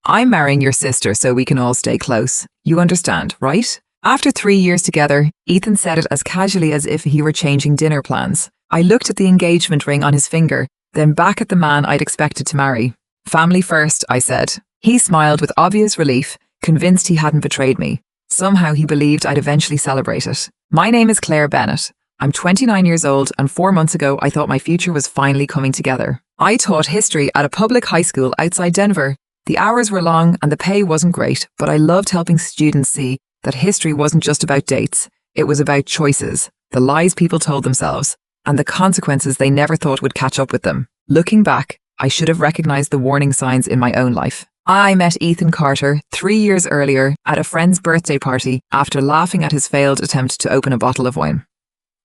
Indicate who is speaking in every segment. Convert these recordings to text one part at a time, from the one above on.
Speaker 1: I'm marrying your sister so we can all stay close. You understand, right? After 3 years together, Ethan said it as casually as if he were changing dinner plans. I looked at the engagement ring on his finger, then back at the man I'd expected to marry. Family first, I said. He smiled with obvious relief, convinced he hadn't betrayed me. Somehow he believed I'd eventually celebrate it. My name is Claire Bennett. I'm 29 years old, and 4 months ago I thought my future was finally coming together. I taught history at a public high school outside Denver. The hours were long and the pay wasn't great, but I loved helping students see that history wasn't just about dates. It was about choices, the lies people told themselves, and the consequences they never thought would catch up with them. Looking back, I should have recognized the warning signs in my own life. I met Ethan Carter 3 years earlier at a friend's birthday party after laughing at his failed attempt to open a bottle of wine.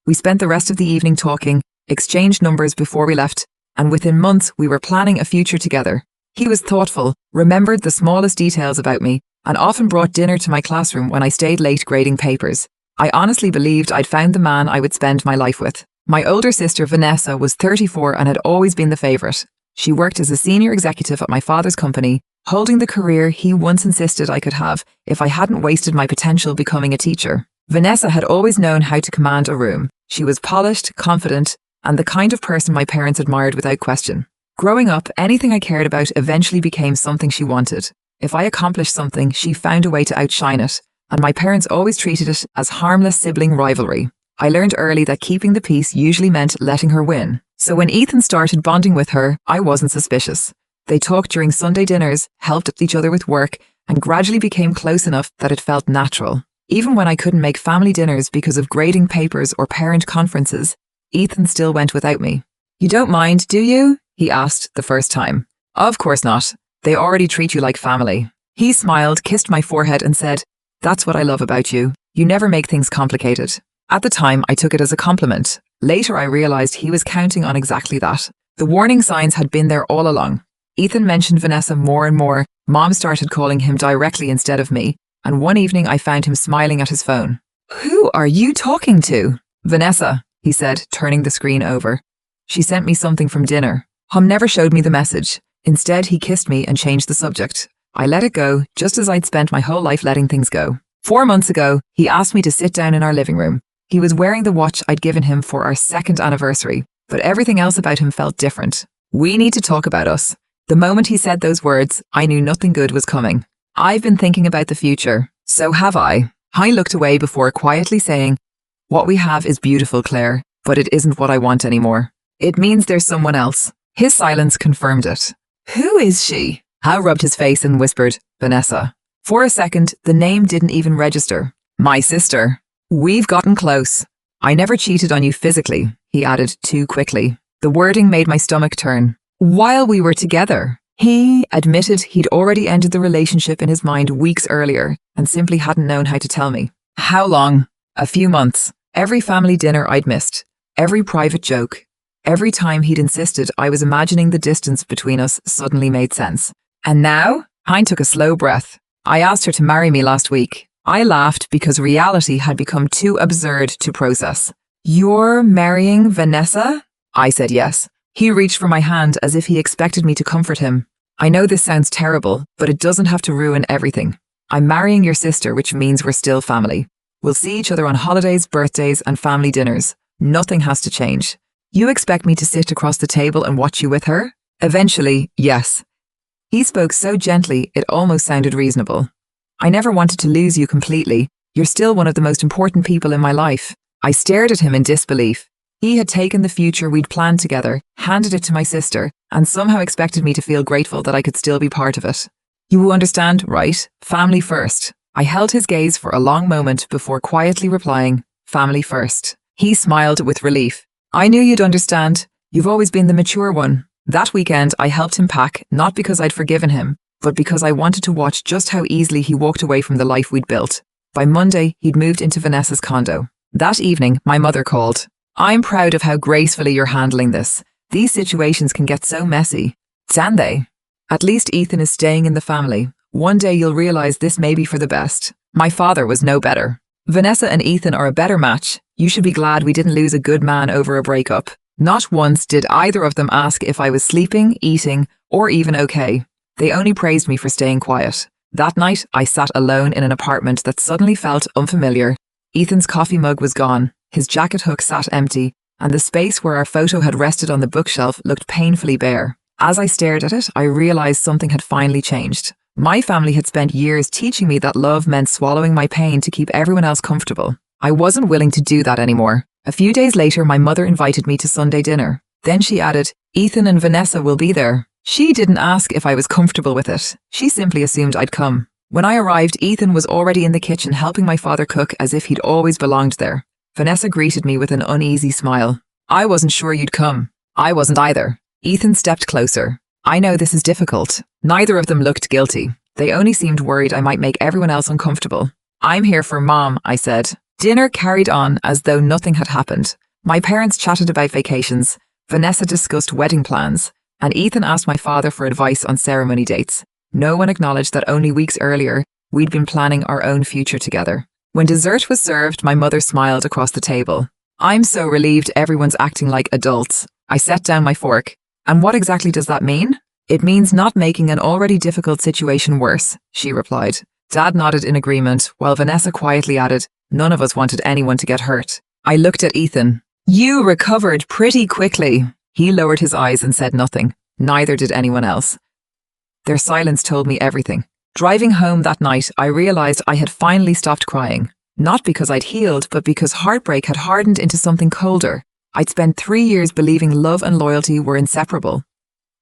Speaker 1: We spent the rest of the evening talking, exchanged numbers before we left, and within months we were planning a future together. He was thoughtful, remembered the smallest details about me, and often brought dinner to my classroom when I stayed late grading papers. I honestly believed I'd found the man I would spend my life with. My older sister Vanessa was 34 and had always been the favorite. She worked as a senior executive at my father's company, holding the career he once insisted I could have if I hadn't wasted my potential becoming a teacher. Vanessa had always known how to command a room. She was polished, confident, and the kind of person my parents admired without question. Growing up, anything I cared about eventually became something she wanted. If I accomplished something, she found a way to outshine it, and my parents always treated it as harmless sibling rivalry. I learned early that keeping the peace usually meant letting her win. So when Ethan started bonding with her, I wasn't suspicious. They talked during Sunday dinners, helped each other with work, and gradually became close enough that it felt natural. Even when I couldn't make family dinners because of grading papers or parent conferences, Ethan still went without me. You don't mind, do you? He asked the first time. Of course not. They already treat you like family. He smiled, kissed my forehead and said, That's what I love about you. You never make things complicated. At the time, I took it as a compliment. Later, I realized he was counting on exactly that. The warning signs had been there all along. Ethan mentioned Vanessa more and more. Mom started calling him directly instead of me, and one evening I found him smiling at his phone. Who are you talking to? Vanessa, he said, turning the screen over. She sent me something from dinner. Hum never showed me the message. Instead, he kissed me and changed the subject. I let it go, just as I'd spent my whole life letting things go. 4 months ago, he asked me to sit down in our living room. He was wearing the watch I'd given him for our 2nd anniversary, but everything else about him felt different. We need to talk about us. The moment he said those words, I knew nothing good was coming. I've been thinking about the future. So have I. I looked away before quietly saying, What we have is beautiful, Claire, but it isn't what I want anymore. It means there's someone else. His silence confirmed it. Who is she? Hal rubbed his face and whispered, Vanessa. For a second, the name didn't even register. My sister. We've gotten close. I never cheated on you physically, he added too quickly. The wording made my stomach turn. While we were together. He admitted he'd already ended the relationship in his mind weeks earlier and simply hadn't known how to tell me. How long? A few months. Every family dinner I'd missed. Every private joke. Every time he'd insisted I was imagining the distance between us suddenly made sense. And now? Hein took a slow breath. I asked her to marry me last week. I laughed because reality had become too absurd to process. You're marrying Vanessa? I said yes. He reached for my hand as if he expected me to comfort him. I know this sounds terrible, but it doesn't have to ruin everything. I'm marrying your sister, which means we're still family. We'll see each other on holidays, birthdays, and family dinners. Nothing has to change. You expect me to sit across the table and watch you with her? Eventually, yes. He spoke so gently, it almost sounded reasonable. I never wanted to lose you completely. You're still one of the most important people in my life. I stared at him in disbelief. He had taken the future we'd planned together, handed it to my sister, and somehow expected me to feel grateful that I could still be part of it. You understand, right? Family first. I held his gaze for a long moment before quietly replying, family first. He smiled with relief. I knew you'd understand. You've always been the mature one. That weekend, I helped him pack, not because I'd forgiven him, but because I wanted to watch just how easily he walked away from the life we'd built. By Monday, he'd moved into Vanessa's condo. That evening, my mother called. I'm proud of how gracefully you're handling this. These situations can get so messy. Can they? At least Ethan is staying in the family. One day you'll realize this may be for the best. My father was no better. Vanessa and Ethan are a better match. You should be glad we didn't lose a good man over a breakup. Not once did either of them ask if I was sleeping, eating, or even okay. They only praised me for staying quiet. That night, I sat alone in an apartment that suddenly felt unfamiliar. Ethan's coffee mug was gone, his jacket hook sat empty, and the space where our photo had rested on the bookshelf looked painfully bare. As I stared at it, I realized something had finally changed. My family had spent years teaching me that love meant swallowing my pain to keep everyone else comfortable. I wasn't willing to do that anymore. A few days later, my mother invited me to Sunday dinner. Then she added, "Ethan and Vanessa will be there." She didn't ask if I was comfortable with it. She simply assumed I'd come. When I arrived, Ethan was already in the kitchen helping my father cook as if he'd always belonged there. Vanessa greeted me with an uneasy smile. "I wasn't sure you'd come." I wasn't either. Ethan stepped closer. "I know this is difficult." Neither of them looked guilty. They only seemed worried I might make everyone else uncomfortable. "I'm here for Mom," I said. Dinner carried on as though nothing had happened. My parents chatted about vacations, Vanessa discussed wedding plans, and Ethan asked my father for advice on ceremony dates. No one acknowledged that only weeks earlier, we'd been planning our own future together. When dessert was served, my mother smiled across the table. "I'm so relieved everyone's acting like adults." I set down my fork. "And what exactly does that mean?" "It means not making an already difficult situation worse," she replied. Dad nodded in agreement, while Vanessa quietly added, "None of us wanted anyone to get hurt." I looked at Ethan. "You recovered pretty quickly." He lowered his eyes and said nothing. Neither did anyone else. Their silence told me everything. Driving home that night, I realized I had finally stopped crying. Not because I'd healed, but because heartbreak had hardened into something colder. I'd spent 3 years believing love and loyalty were inseparable.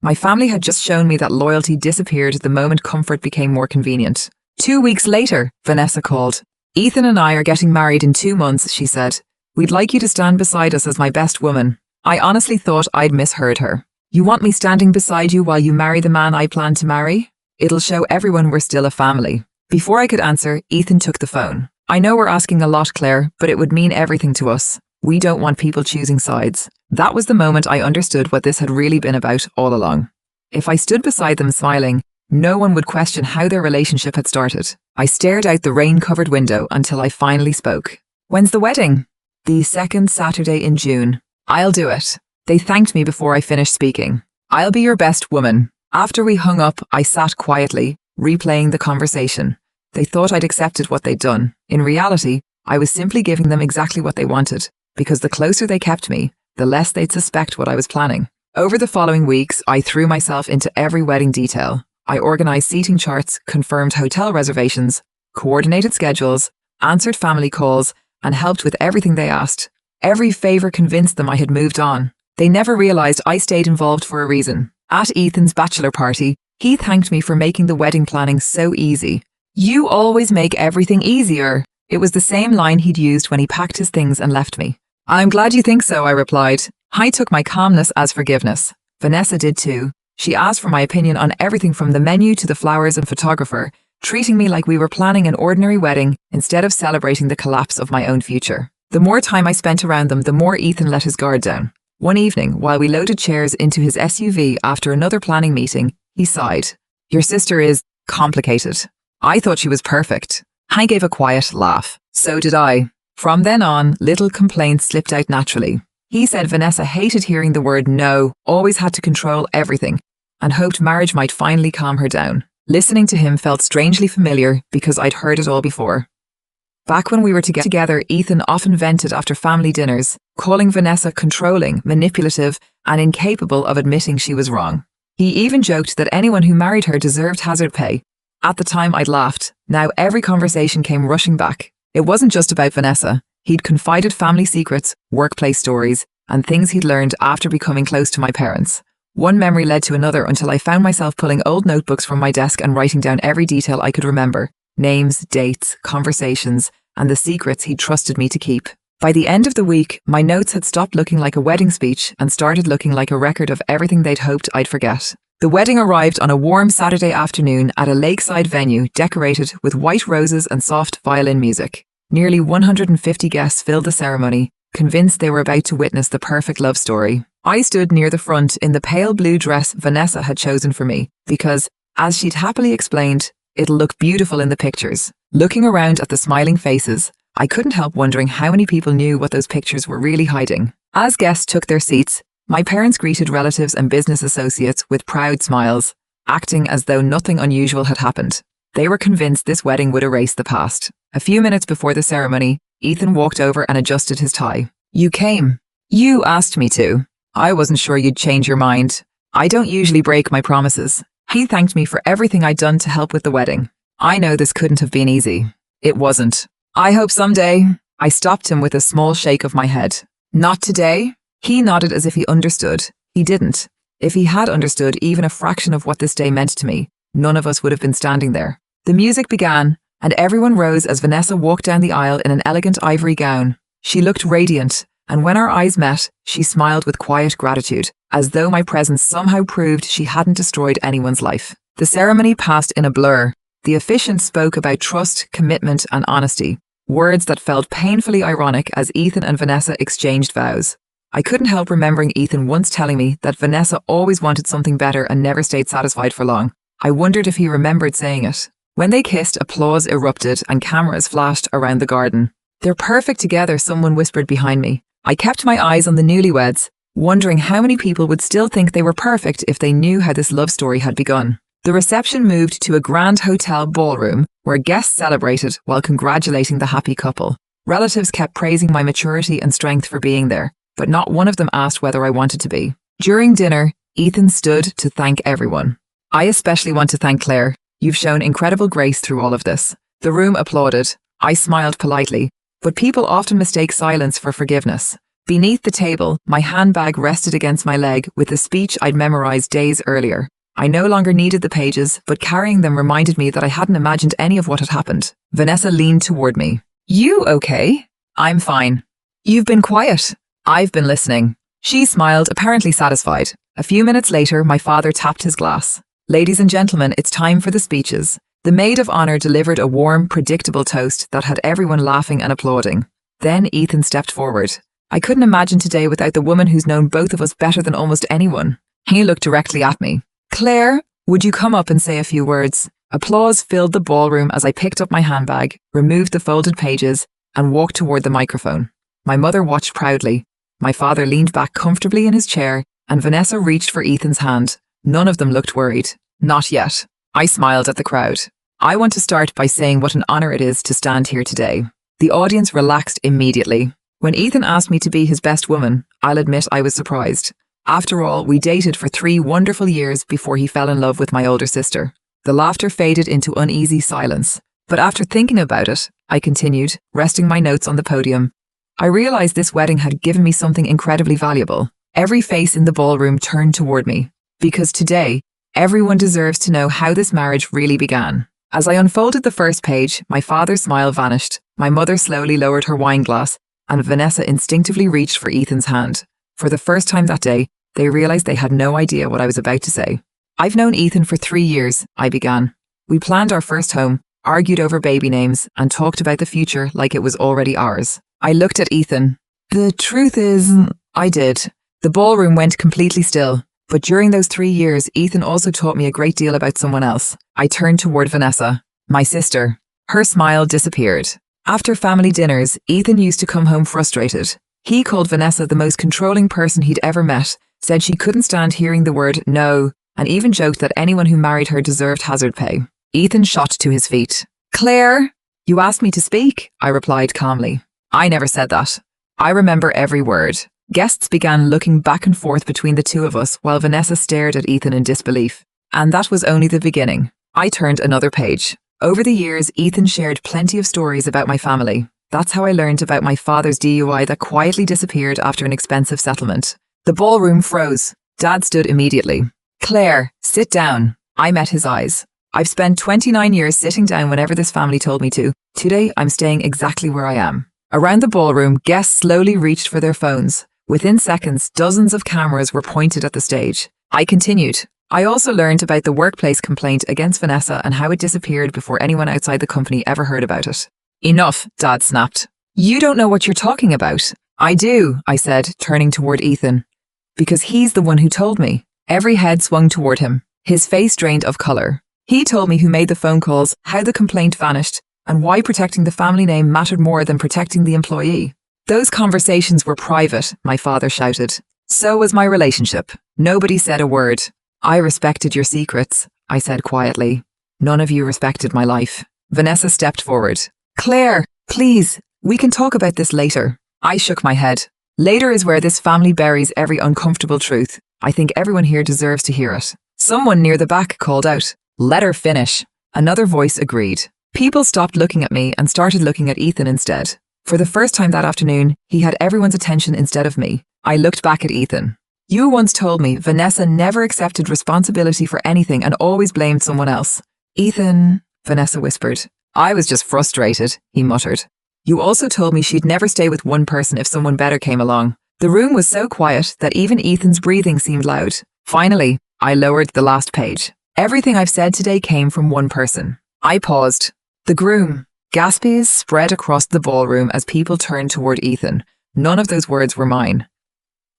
Speaker 1: My family had just shown me that loyalty disappeared the moment comfort became more convenient. 2 weeks later, Vanessa called. "Ethan and I are getting married in 2 months," she said. "We'd like you to stand beside us as my best woman." I honestly thought I'd misheard her. "You want me standing beside you while you marry the man I plan to marry? It'll show everyone we're still a family." Before I could answer, Ethan took the phone. "I know we're asking a lot, Claire, but it would mean everything to us. We don't want people choosing sides." That was the moment I understood what this had really been about all along. If I stood beside them smiling, no one would question how their relationship had started. I stared out the rain-covered window until I finally spoke. "When's the wedding?" "The second Saturday in June." "I'll do it." They thanked me before I finished speaking. "I'll be your best woman." After we hung up, I sat quietly, replaying the conversation. They thought I'd accepted what they'd done. In reality, I was simply giving them exactly what they wanted, because the closer they kept me, the less they'd suspect what I was planning. Over the following weeks, I threw myself into every wedding detail. I organized seating charts, confirmed hotel reservations, coordinated schedules, answered family calls, and helped with everything they asked. Every favor convinced them I had moved on. They never realized I stayed involved for a reason. At Ethan's bachelor party, he thanked me for making the wedding planning so easy. "You always make everything easier." It was the same line he'd used when he packed his things and left me. "I'm glad you think so," I replied. I took my calmness as forgiveness. Vanessa did too. She asked for my opinion on everything from the menu to the flowers and photographer, treating me like we were planning an ordinary wedding instead of celebrating the collapse of my own future. The more time I spent around them, the more Ethan let his guard down. One evening, while we loaded chairs into his SUV after another planning meeting, he sighed. "Your sister is complicated." I thought she was perfect. I gave a quiet laugh. So did I. From then on, little complaints slipped out naturally. He said Vanessa hated hearing the word no, always had to control everything, and hoped marriage might finally calm her down. Listening to him felt strangely familiar because I'd heard it all before. Back when we were together, Ethan often vented after family dinners, calling Vanessa controlling, manipulative, and incapable of admitting she was wrong. He even joked that anyone who married her deserved hazard pay. At the time, I'd laughed. Now every conversation came rushing back. It wasn't just about Vanessa. He'd confided family secrets, workplace stories, and things he'd learned after becoming close to my parents. One memory led to another until I found myself pulling old notebooks from my desk and writing down every detail I could remember. Names, dates, conversations, and the secrets he'd trusted me to keep. By the end of the week, my notes had stopped looking like a wedding speech and started looking like a record of everything they'd hoped I'd forget. The wedding arrived on a warm Saturday afternoon at a lakeside venue decorated with white roses and soft violin music. Nearly 150 guests filled the ceremony, convinced they were about to witness the perfect love story. I stood near the front in the pale blue dress Vanessa had chosen for me because, as she'd happily explained, it'll look beautiful in the pictures. Looking around at the smiling faces, I couldn't help wondering how many people knew what those pictures were really hiding. As guests took their seats, my parents greeted relatives and business associates with proud smiles. acting as though nothing unusual had happened. They were convinced this wedding would erase the past. A few minutes before the ceremony, Ethan walked over and adjusted his tie. "You came. You asked me to. I wasn't sure you'd change your mind. I don't usually break my promises." He thanked me for everything I'd done to help with the wedding. I know this couldn't have been easy. It wasn't. "I hope someday." I stopped him with a small shake of my head. "Not today?" He nodded as if he understood. He didn't. If he had understood even a fraction of what this day meant to me, none of us would have been standing there. The music began, and everyone rose as Vanessa walked down the aisle in an elegant ivory gown. She looked radiant, and when our eyes met, she smiled with quiet gratitude, as though my presence somehow proved she hadn't destroyed anyone's life. The ceremony passed in a blur. The officiant spoke about trust, commitment, and honesty, words that felt painfully ironic as Ethan and Vanessa exchanged vows. I couldn't help remembering Ethan once telling me that Vanessa always wanted something better and never stayed satisfied for long. I wondered if he remembered saying it. When they kissed, applause erupted and cameras flashed around the garden. "They're perfect together," someone whispered behind me. I kept my eyes on the newlyweds, wondering how many people would still think they were perfect if they knew how this love story had begun. The reception moved to a grand hotel ballroom where guests celebrated while congratulating the happy couple. Relatives kept praising my maturity and strength for being there, but not one of them asked whether I wanted to be. During dinner, Ethan stood to thank everyone. "I especially want to thank Claire. You've shown incredible grace through all of this." The room applauded. I smiled politely, but people often mistake silence for forgiveness. Beneath the table, my handbag rested against my leg with the speech I'd memorized days earlier. I no longer needed the pages, but carrying them reminded me that I hadn't imagined any of what had happened. Vanessa leaned toward me. "You okay?" "I'm fine." "You've been quiet." "I've been listening." She smiled, apparently satisfied. A few minutes later, my father tapped his glass. "Ladies and gentlemen, it's time for the speeches." The maid of honor delivered a warm, predictable toast that had everyone laughing and applauding. Then Ethan stepped forward. I couldn't imagine today without the woman who's known both of us better than almost anyone. He looked directly at me. "Claire, would you come up and say a few words?" Applause filled the ballroom as I picked up my handbag, removed the folded pages, and walked toward the microphone. My mother watched proudly. My father leaned back comfortably in his chair, and Vanessa reached for Ethan's hand. None of them looked worried. "Not yet." I smiled at the crowd. "I want to start by saying what an honor it is to stand here today." The audience relaxed immediately. When Ethan asked me to be his best woman, I'll admit I was surprised. After all, we dated for 3 wonderful years before he fell in love with my older sister. The laughter faded into uneasy silence. But after thinking about it, I continued, resting my notes on the podium. I realized this wedding had given me something incredibly valuable. Every face in the ballroom turned toward me. Because today, everyone deserves to know how this marriage really began. As I unfolded the first page, my father's smile vanished. My mother slowly lowered her wine glass, and Vanessa instinctively reached for Ethan's hand. For the first time that day, they realized they had no idea what I was about to say. "I've known Ethan for 3 years," I began. "We planned our first home, argued over baby names, and talked about the future like it was already ours." I looked at Ethan. "The truth is, I did." The ballroom went completely still. But during those 3 years, Ethan also taught me a great deal about someone else. I turned toward Vanessa, my sister. Her smile disappeared. After family dinners, Ethan used to come home frustrated. He called Vanessa the most controlling person he'd ever met, said she couldn't stand hearing the word no, and even joked that anyone who married her deserved hazard pay. Ethan shot to his feet. "Claire, you asked me to speak," I replied calmly. "I never said that." I remember every word. Guests began looking back and forth between the two of us while Vanessa stared at Ethan in disbelief. And that was only the beginning. I turned another page. Over the years, Ethan shared plenty of stories about my family. That's how I learned about my father's DUI that quietly disappeared after an expensive settlement. The ballroom froze. Dad stood immediately. "Claire, sit down." I met his eyes. "I've spent 29 years sitting down whenever this family told me to. Today, I'm staying exactly where I am." Around the ballroom, guests slowly reached for their phones. Within seconds, dozens of cameras were pointed at the stage. I continued. I also learned about the workplace complaint against Vanessa and how it disappeared before anyone outside the company ever heard about it. "Enough," Dad snapped. "You don't know what you're talking about." "I do," I said, turning toward Ethan. "Because he's the one who told me." Every head swung toward him. His face drained of color. He told me who made the phone calls, how the complaint vanished, and why protecting the family name mattered more than protecting the employee. "Those conversations were private," my father shouted. "So was my relationship. Nobody said a word." "I respected your secrets," I said quietly. None of you respected my life. Vanessa stepped forward. Claire, please, we can talk about this later. I shook my head. Later is where this family buries every uncomfortable truth. I think everyone here deserves to hear it. Someone near the back called out, "Let her finish." Another voice agreed. People stopped looking at me and started looking at Ethan instead. For the first time that afternoon, he had everyone's attention instead of me. I looked back at Ethan. You once told me Vanessa never accepted responsibility for anything and always blamed someone else. Ethan, Vanessa whispered. I was just frustrated, he muttered. You also told me she'd never stay with one person if someone better came along. The room was so quiet that even Ethan's breathing seemed loud. Finally, I lowered the last page. Everything I've said today came from one person. I paused. The groom. Gasps spread across the ballroom as people turned toward Ethan. None of those words were mine.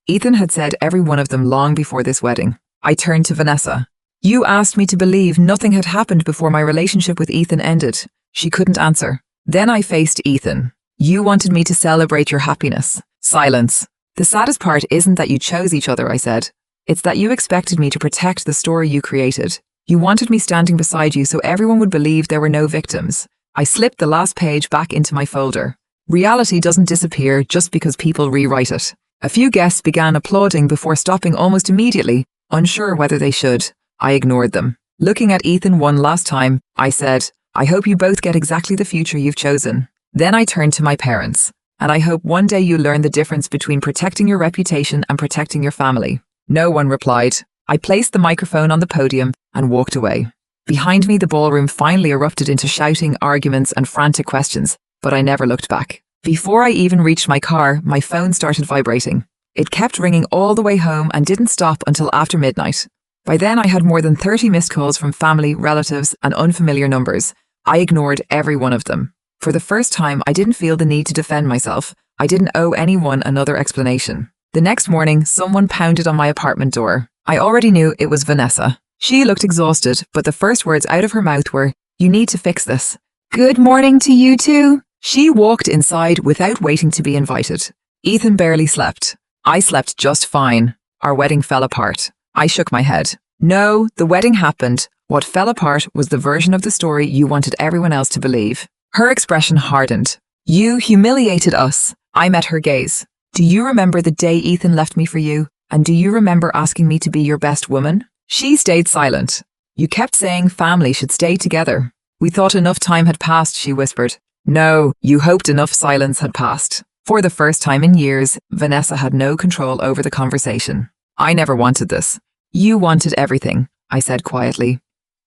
Speaker 1: Ethan had said every one of them long before this wedding. I turned to Vanessa. You asked me to believe nothing had happened before my relationship with Ethan ended. She couldn't answer. Then I faced Ethan. You wanted me to celebrate your happiness. Silence. The saddest part isn't that you chose each other, I said. It's that you expected me to protect the story you created. You wanted me standing beside you so everyone would believe there were no victims. I slipped the last page back into my folder. Reality doesn't disappear just because people rewrite it. A few guests began applauding before stopping almost immediately, unsure whether they should. I ignored them. Looking at Ethan one last time, I said, I hope you both get exactly the future you've chosen. Then I turned to my parents. And I hope one day you learn the difference between protecting your reputation and protecting your family. No one replied. I placed the microphone on the podium and walked away. Behind me, the ballroom finally erupted into shouting, arguments, and frantic questions, but I never looked back. Before I even reached my car, my phone started vibrating. It kept ringing all the way home and didn't stop until after midnight. By then, I had more than 30 missed calls from family, relatives, and unfamiliar numbers. I ignored every one of them. For the first time, I didn't feel the need to defend myself. I didn't owe anyone another explanation. The next morning, someone pounded on my apartment door. I already knew it was Vanessa. She looked exhausted, but the first words out of her mouth were, You need to fix this. Good morning to you too. She walked inside without waiting to be invited. Ethan barely slept. I slept just fine. Our wedding fell apart. I shook my head. No, the wedding happened. What fell apart was the version of the story you wanted everyone else to believe. Her expression hardened. You humiliated us. I met her gaze. Do you remember the day Ethan left me for you? And do you remember asking me to be your best woman? She stayed silent. You kept saying family should stay together. We thought enough time had passed, she whispered. No, you hoped enough silence had passed. For the first time in years, Vanessa had no control over the conversation. I never wanted this. You wanted everything, I said quietly.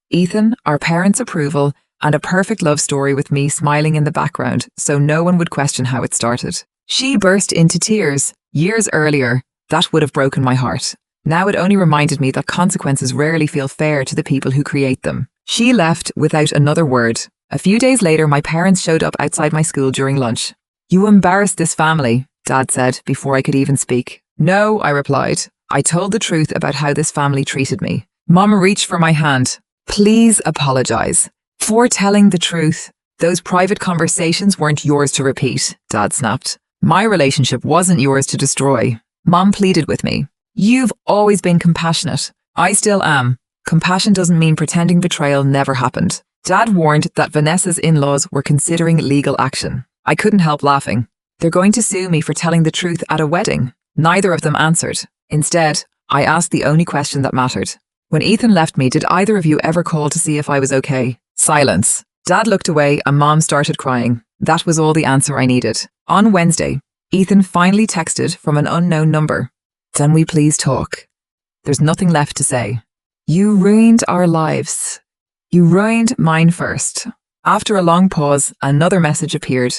Speaker 1: Ethan, our parents' approval, and a perfect love story with me smiling in the background so no one would question how it started. She burst into tears. Years earlier, that would have broken my heart. Now it only reminded me that consequences rarely feel fair to the people who create them. She left without another word. A few days later, my parents showed up outside my school during lunch. You embarrassed this family, Dad said before I could even speak. No, I replied. I told the truth about how this family treated me. Mom reached for my hand. Please apologize. For telling the truth. Those private conversations weren't yours to repeat, Dad snapped. My relationship wasn't yours to destroy. Mom pleaded with me. You've always been compassionate. I still am. Compassion doesn't mean pretending betrayal never happened. Dad warned that Vanessa's in-laws were considering legal action. I couldn't help laughing. They're going to sue me for telling the truth at a wedding. Neither of them answered. Instead, I asked the only question that mattered. When Ethan left me, did either of you ever call to see if I was okay? Silence. Dad looked away and Mom started crying. That was all the answer I needed. On Wednesday, Ethan finally texted from an unknown number. Can we please talk? There's nothing left to say. You ruined our lives. You ruined mine first. After a long pause, another message appeared.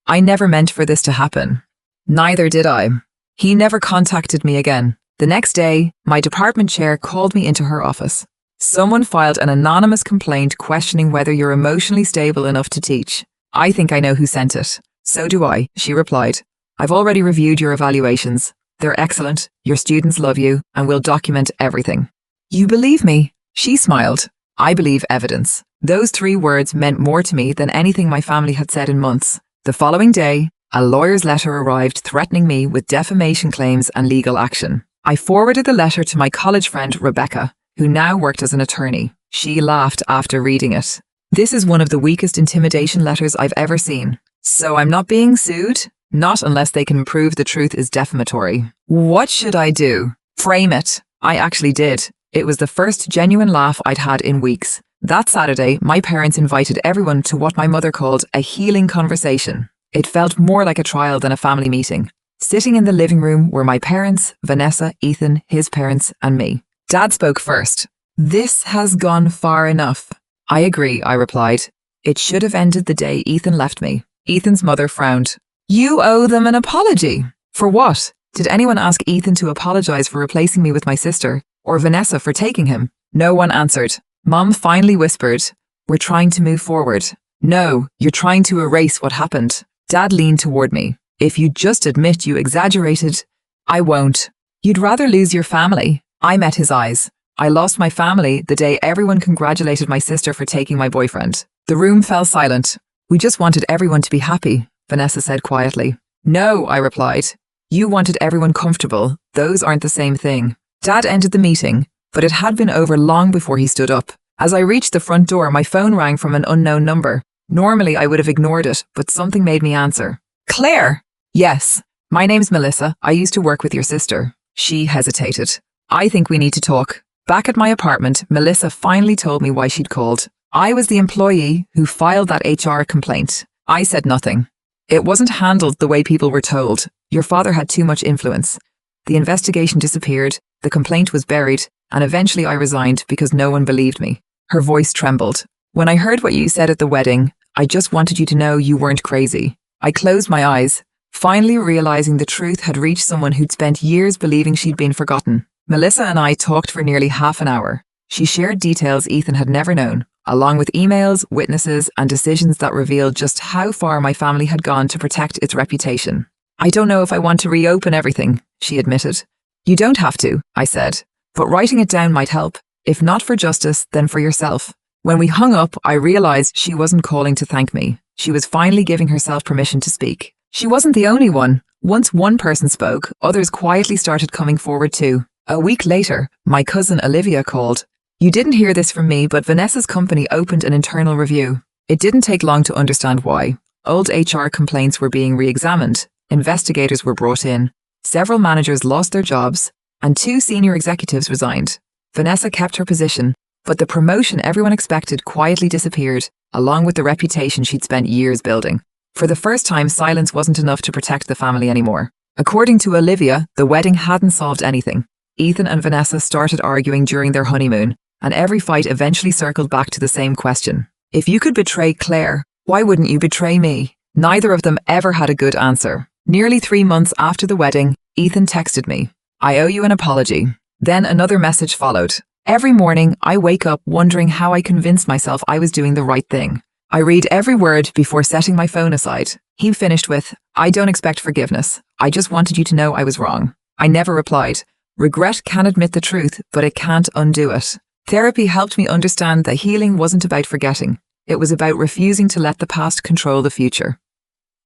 Speaker 1: I never meant for this to happen. Neither did I. He never contacted me again. The next day, my department chair called me into her office. Someone filed an anonymous complaint questioning whether you're emotionally stable enough to teach. I think I know who sent it. So do I, she replied. I've already reviewed your evaluations. They're excellent, your students love you, and we'll document everything. You believe me? She smiled. I believe evidence. Those 3 words meant more to me than anything my family had said in months. The following day, a lawyer's letter arrived threatening me with defamation claims and legal action. I forwarded the letter to my college friend, Rebecca, who now worked as an attorney. She laughed after reading it. This is one of the weakest intimidation letters I've ever seen. So I'm not being sued? Not unless they can prove the truth is defamatory. What should I do? Frame it. I actually did. It was the first genuine laugh I'd had in weeks. That Saturday, my parents invited everyone to what my mother called a healing conversation. It felt more like a trial than a family meeting. Sitting in the living room were my parents, Vanessa, Ethan, his parents, and me. Dad spoke first. This has gone far enough. I agree, I replied. It should have ended the day Ethan left me. Ethan's mother frowned. You owe them an apology. For what? Did anyone ask Ethan to apologize for replacing me with my sister, or Vanessa for taking him? No one answered. Mom finally whispered, We're trying to move forward. No, you're trying to erase what happened. Dad leaned toward me. If you just admit you exaggerated, I won't. You'd rather lose your family. I met his eyes. I lost my family the day everyone congratulated my sister for taking my boyfriend. The room fell silent. We just wanted everyone to be happy, Vanessa said quietly. No, I replied. You wanted everyone comfortable. Those aren't the same thing. Dad ended the meeting, but it had been over long before he stood up. As I reached the front door, my phone rang from an unknown number. Normally, I would have ignored it, but something made me answer. Claire! Yes. My name's Melissa. I used to work with your sister. She hesitated. I think we need to talk. Back at my apartment, Melissa finally told me why she'd called. I was the employee who filed that HR complaint. I said nothing. It wasn't handled the way people were told. Your father had too much influence. The investigation disappeared, the complaint was buried, and eventually I resigned because no one believed me. Her voice trembled. When I heard what you said at the wedding, I just wanted you to know you weren't crazy. I closed my eyes, finally realizing the truth had reached someone who'd spent years believing she'd been forgotten. Melissa and I talked for nearly half an hour. She shared details Ethan had never known, along with emails, witnesses, and decisions that revealed just how far my family had gone to protect its reputation. I don't know if I want to reopen everything, she admitted. You don't have to, I said, but writing it down might help. If not for justice, then for yourself. When we hung up, I realized she wasn't calling to thank me. She was finally giving herself permission to speak. She wasn't the only one. Once one person spoke, others quietly started coming forward too. A week later, my cousin Olivia called. You didn't hear this from me, but Vanessa's company opened an internal review. It didn't take long to understand why. Old HR complaints were being re-examined. Investigators were brought in. Several managers lost their jobs, and 2 senior executives resigned. Vanessa kept her position, but the promotion everyone expected quietly disappeared, along with the reputation she'd spent years building. For the first time, silence wasn't enough to protect the family anymore. According to Olivia, the wedding hadn't solved anything. Ethan and Vanessa started arguing during their honeymoon, and every fight eventually circled back to the same question. If you could betray Claire, why wouldn't you betray me? Neither of them ever had a good answer. Nearly 3 months after the wedding, Ethan texted me. I owe you an apology. Then another message followed. Every morning, I wake up wondering how I convinced myself I was doing the right thing. I read every word before setting my phone aside. He finished with, I don't expect forgiveness. I just wanted you to know I was wrong. I never replied. Regret can admit the truth, but it can't undo it. Therapy helped me understand that healing wasn't about forgetting. It was about refusing to let the past control the future.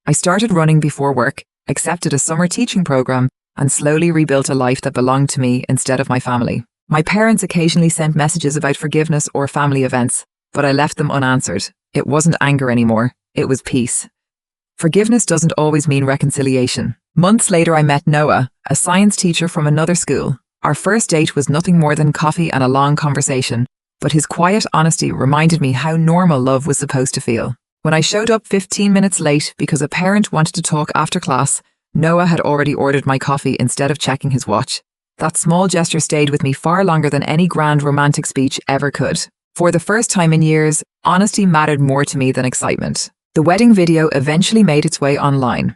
Speaker 1: I started running before work, accepted a summer teaching program, and slowly rebuilt a life that belonged to me instead of my family. My parents occasionally sent messages about forgiveness or family events, but I left them unanswered. It wasn't anger anymore. It was peace. Forgiveness doesn't always mean reconciliation. Months later, I met Noah, a science teacher from another school. Our first date was nothing more than coffee and a long conversation, but his quiet honesty reminded me how normal love was supposed to feel. When I showed up 15 minutes late because a parent wanted to talk after class, Noah had already ordered my coffee instead of checking his watch. That small gesture stayed with me far longer than any grand romantic speech ever could. For the first time in years, honesty mattered more to me than excitement. The wedding video eventually made its way online.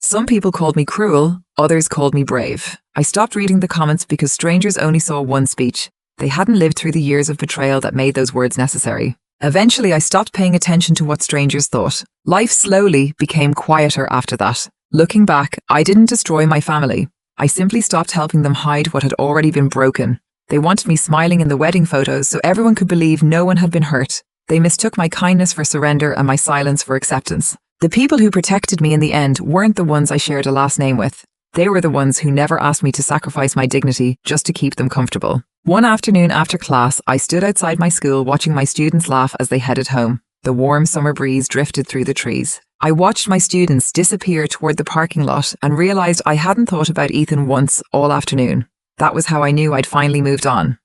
Speaker 1: Some people called me cruel, others called me brave. I stopped reading the comments because strangers only saw one speech. They hadn't lived through the years of betrayal that made those words necessary. Eventually, I stopped paying attention to what strangers thought. Life slowly became quieter after that. Looking back, I didn't destroy my family. I simply stopped helping them hide what had already been broken. They wanted me smiling in the wedding photos so everyone could believe no one had been hurt. They mistook my kindness for surrender and my silence for acceptance. The people who protected me in the end weren't the ones I shared a last name with. They were the ones who never asked me to sacrifice my dignity just to keep them comfortable. One afternoon after class, I stood outside my school watching my students laugh as they headed home. The warm summer breeze drifted through the trees. I watched my students disappear toward the parking lot and realized I hadn't thought about Ethan once all afternoon. That was how I knew I'd finally moved on.